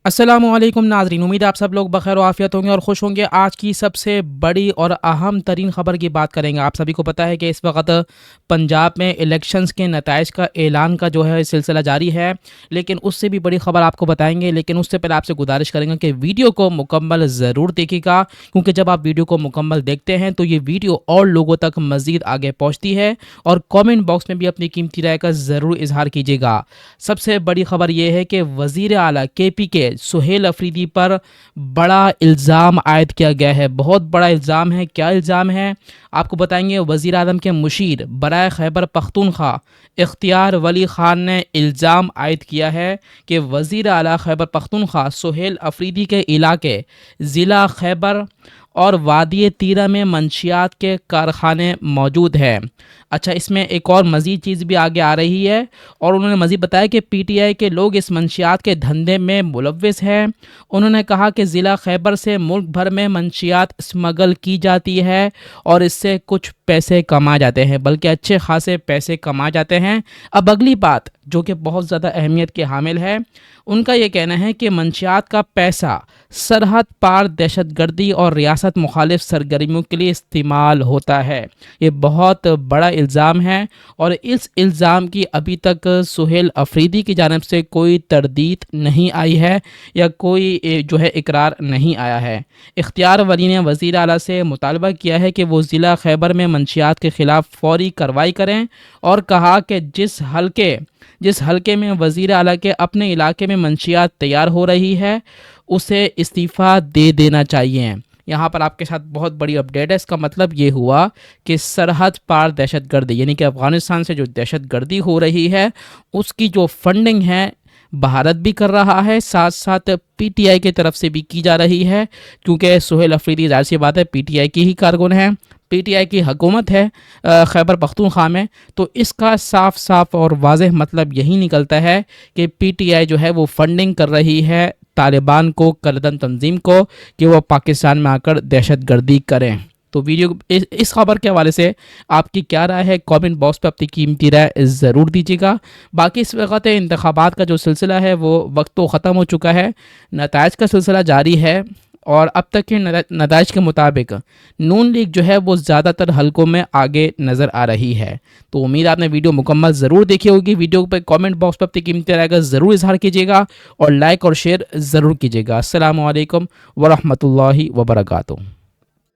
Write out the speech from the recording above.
अस्सलामुअलैकुम नाज़रीन, उम्मीद है आप सब लोग बखैर आफियत होंगे और खुश होंगे। आज की सबसे बड़ी और अहम तरीन ख़बर की बात करेंगे। आप सभी को पता है कि इस वक्त पंजाब में इलेक्शंस के नताइज का ऐलान का जो है सिलसिला जारी है, लेकिन उससे भी बड़ी ख़बर आपको बताएंगे। लेकिन उससे पहले आपसे गुजारिश करेंगे कि वीडियो को मुकम्मल ज़रूर देखिएगा, क्योंकि जब आप वीडियो को मुकम्मल देखते हैं तो ये वीडियो और लोगों तक मज़ीद आगे पहुँचती है। और कॉमेंट बॉक्स में भी अपनी कीमती राय का ज़रूर इजहार कीजिएगा। सबसे बड़ी ख़बर यह है कि वज़ीर आला KP के सुहेल अफरीदी पर बड़ा इल्ज़ाम आयद किया गया है। बहुत बड़ा इल्ज़ाम है। क्या इल्ज़ाम है आपको बताएंगे। वज़ीर आज़म के मुशीर बराए खैबर पख्तूनख्वा इख्तियार वली ख़ान ने इल्ज़ाम आयद किया है कि वज़ीर आला खैबर पख्तूनख्वा सुहेल अफरीदी के इलाके ज़िला खैबर और वादी तीरा में मंशियात के कारखाने मौजूद हैं। अच्छा, इसमें एक और मज़ीद चीज़ भी आगे आ रही है और उन्होंने मज़ीद बताया कि PTI के लोग इस मंशियात के धंधे में मुलव्विस हैं। उन्होंने कहा कि ज़िला खैबर से मुल्क भर में मंशियात स्मगल की जाती है और इससे कुछ पैसे कमा जाते हैं, बल्कि अच्छे खासे पैसे कमा जाते हैं। अब अगली बात जो कि बहुत ज़्यादा अहमियत के हामिल है, उनका ये कहना है कि मंशियात का पैसा सरहद पार दहशतगर्दी और रियासत मुखालिफ सरगर्मियों के लिए इस्तेमाल होता है। ये बहुत बड़ा इल्ज़ाम है और इस इल्ज़ाम की अभी तक सुहेल अफरीदी की जानिब से कोई तरदीद नहीं आई है या कोई जो है इकरार नहीं आया है। इख्तियार वली ने वज़ीर आला से मुतालबा किया है कि वो ज़िला खैबर में मंशियात के ख़िलाफ़ फ़ौरी कार्रवाई करें और कहा कि जिस हलके में वज़ीर आला के अपने इलाके में मंशियात तैयार हो रही है उसे इस्तीफ़ा दे देना चाहिए। यहाँ पर आपके साथ बहुत बड़ी अपडेट है। इसका मतलब ये हुआ कि सरहद पार दहशतगर्दी यानी कि अफ़गानिस्तान से जो दहशतगर्दी हो रही है उसकी जो फंडिंग है भारत भी कर रहा है, साथ साथ PTI की तरफ से भी की जा रही है, क्योंकि सुहेल अफरीदी ज़ाहिर सी बात है PTI की ही कारकुन है, PTI की हुकूमत है खैबर पख्तूनख्वा में। तो इसका साफ साफ और वाज़ेह मतलब यही निकलता है कि PTI जो है वो फंडिंग कर रही है तालिबान को, करदन तंजीम को, कि वो पाकिस्तान में आकर दहशतगर्दी करें। तो वीडियो इस खबर के हवाले से आपकी क्या राय है, कमेंट बॉक्स पे अपनी कीमती राय ज़रूर दीजिएगा। बाकी इस वक्त इंतखाबात का जो सिलसिला है वो वक्त तो ख़त्म हो चुका है, नताइज का सिलसिला जारी है और अब तक के नताइज के मुताबिक नून लीग जो है वो ज़्यादातर हलकों में आगे नज़र आ रही है। तो उम्मीद आपने वीडियो मुकम्मल ज़रूर देखी होगी। वीडियो पे कमेंट बॉक्स पर अपनी कीमती राय का ज़रूर इजहार कीजिएगा और लाइक और शेयर ज़रूर कीजिएगा। अस्सलामु अलैकुम वरहमतुल्लाहि वबरकातुहू।